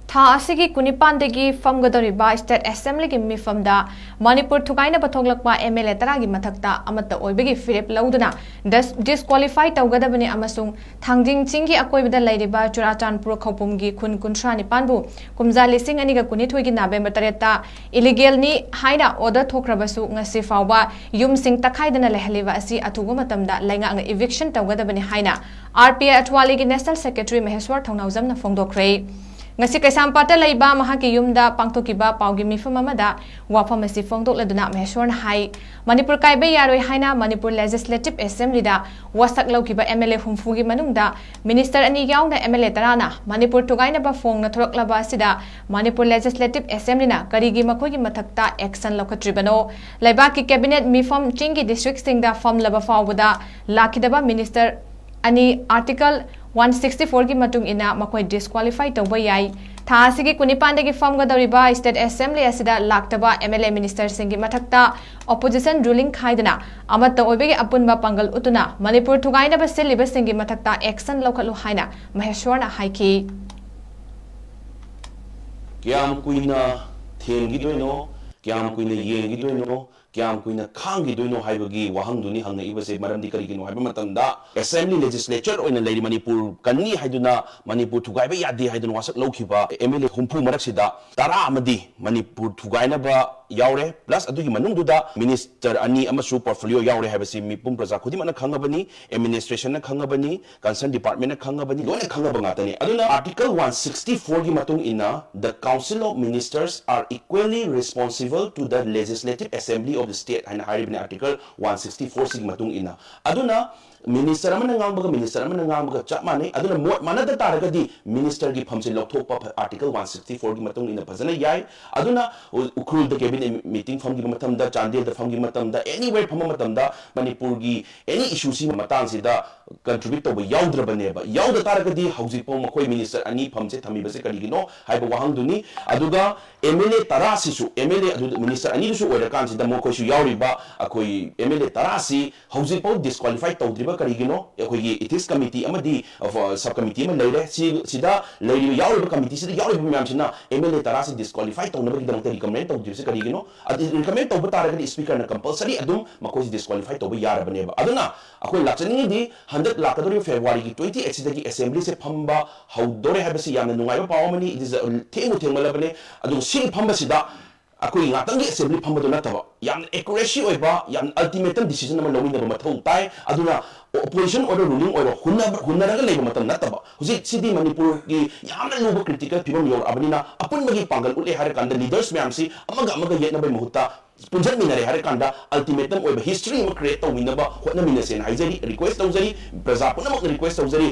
ꯊꯥ ꯀꯨꯅꯤꯄꯥꯟꯗꯒꯤ ꯐꯝꯒꯗꯧꯔꯤꯕ ꯁ꯭ꯇꯦꯠ ꯑꯦꯁꯦꯝꯕ꯭ꯂꯤꯒꯤ ꯃꯤꯐꯝꯗ ꯃꯅꯤꯄꯨꯔ ꯊꯨꯒꯥꯏꯅꯕ ꯊꯣꯛꯂꯛꯄ MLA 10ꯒꯤ ꯃꯊꯛꯇ ꯑꯃꯠꯇ ꯑꯣꯏꯕꯒꯤ ꯐꯤꯔꯦꯞ ꯂꯧꯗꯨꯅ ꯗꯤꯁꯀ꯭ꯋꯥꯂꯤꯐꯥꯏ ꯇꯧꯒꯗꯕꯅꯤ ꯑꯃꯁꯨꯡ ꯊꯥꯡꯖꯤꯡ ꯆꯤꯡꯒꯤ ꯑꯀꯣꯏꯕꯗ ꯂꯩꯔꯤꯕ ꯆꯨꯔꯥꯆꯥꯟꯄꯨꯔ ꯈꯧꯄꯨꯝꯒꯤ ꯈꯨꯟ 29ꯕꯨ ꯀꯨꯝꯖꯥ 2022ꯒꯤ ꯅꯕꯦꯝꯕꯔ 8ꯇ ꯏꯂꯤꯒꯦꯜꯅꯤ ꯍꯥꯏꯅ ꯑꯣꯔꯗꯔ ꯊꯣꯛꯈ꯭ꯔꯕꯁꯨ ꯉꯁꯤ ꯐꯥꯎꯕ ꯌꯨꯝꯁꯤꯡ ꯇꯛꯈꯥꯏꯗꯅ ꯂꯩꯍꯜꯂꯤꯕ ꯑꯁꯤ ꯑꯊꯨꯕ ꯃꯇꯝꯗ ꯂꯩꯉꯥꯛꯅ ꯏꯚꯤꯛꯁꯟ ꯇꯧꯒꯗꯕꯅꯤ ꯍꯥꯏꯅ RPI ꯑꯊꯋꯥꯂꯤꯒꯤ ꯅꯦꯁꯅꯦꯜ ꯁꯦꯀ꯭ꯔꯦꯇꯔꯤ ꯃꯍꯦꯁ꯭ꯋꯔ ꯊꯧꯅꯥꯎꯖꯝꯅ ꯐꯣꯡꯗꯣꯛꯈ꯭ꯔꯦ ngasi kaisampata leiba mahaki yumda pangthokiba paugi mifam amada wafam asi phongdokladuna Maheshwarna hai Manipur kaibe yaroi haina Manipur Legislative Assembly da wasak laukiba MLA humfugi manungda Minister ani yaungna MLA tarana Manipur tugaina ba phongna thoraklaba asida Manipur Legislative Assembly na karigi makogi mathakta action lokhatribano leiba ki cabinet mifam chingi district singda famlaba fawbada lakidaba Minister ani article 164 की मतुंग इना मकोई disqualify तौबा याई था सिगी कुनिपांदगी फमगदौरिबा state assembly असिदा लाक्तबा MLA मिनिस्टर सिंगी मथक्ता ऑपोजिशन रूलिंग खाइदना अमत ओइबेगी अपुनबा पंगल उतुना मणिपुर थुगाइनबा सिलिबा सिंगी मथक्ता एक्शन लौखलु हाइना महेश्वरना हाइकी क्याम कुइना थेंगिदोइनो क्याम कुइना येंगिदोइनो क्याम कुइना खांगिदोइनो हाइबगी वाहंगदुनी हंगइबसे मरमदि करिगिनो हाइबा मतंदा असेंबली लेजिस्लेचर ओइना लेरि मणिपुर कन्नी हाइदुना मणिपुर थुगाइबा यादे हाइदुना वासक लौखिबा MLA हुंफु मरक्सिदा तारा अमदि मणिपुर थुगाइनबा यावरे प्लस अदुगी मनुंगदुदा मिनिस्टर अनि अमसु पोर्टफोलियो यावरे हाइबसि मिपुम प्रजा खुदिमना खंगबनी एडमिनिस्ट्रेशन न खंगबनी कंसर्न डिपार्टमेंट न खंगबनी लोने खंगबा गातनी अदुना आर्टिकल 164 की मतुंग इना the council of ministers are equally responsible to the legislative assembly of the state हाइना हाइबनी आर्टिकल 164 सिग मतुंग इना अदुना मिनिस्टर अमना चप माने अदुना मोट मानद तारगदी मिनिस्टर की फमसे लौथोकपा आर्टिकल 164 की मतुंग इना फजना याय अदुना उखरुल द कैबिनेट मीटिंग फम की मतमदा चांदेल द फम की मतमदा एनीवेयर फम मतमदा मणिपुर की एनी इशू सी मतांग सिदा कंट्रीब्यूट तब याउद्रबनेबा याउद तारगदी हौजिपो मखोय मिनिस्टर अनि फमसे थमीबसे करिगिनो हाइबो वाहंगदुनी अदुगा MLA तरासिसु MLA अदु मिनिस्टर अनि दुसु ओइरकान सिदा मखोयसु याउरिबा अखोय MLA तरासी हौजिपो डिस्क्वालीफाई तौद्रिबा करिगिनो अखोयगी इथिक्स कमिटी अमदी सब कमिटी में लेरे सिदा लेरि याउरिबा कमिटी सिदा याउरिबा म्यामसिना MLA तरासी डिस्क्वालीफाई तौनबगी दमते रिकमेंड तौद्रिबसे करिगिनो अदि रिकमेंड तौब तारगदी स्पीकर न कंपलसरी अदुम मखोय डिस्क्वालीफाई तौब यारबनेबा अदुना अखोय लाचनिदी हंदक लाकदोरी फेब्रुवारी की 28 सिदगी असेंबली से फंबा हौदोरे हाबसी यामना नुंगाइबा पावमनी इट इज थेंगमलबने अदु सिग फंबसिदा अखोई ngatangi assembly phambado nataba yam accuracy oiba yam ultimate decision ama lowinaba mathau tai aduna opposition order ruling order hunnaga leiba matam nataba huji sidi manipur ki yamna luba critical phibam yor abanina apunbagi pangal ule hare kanda leaders myamsi amaga yetna bai muhutta punjat minare hare kanda ultimatum oiba history ma create tawinaba hotna minase haijari request tawjari praja punamak request tawjari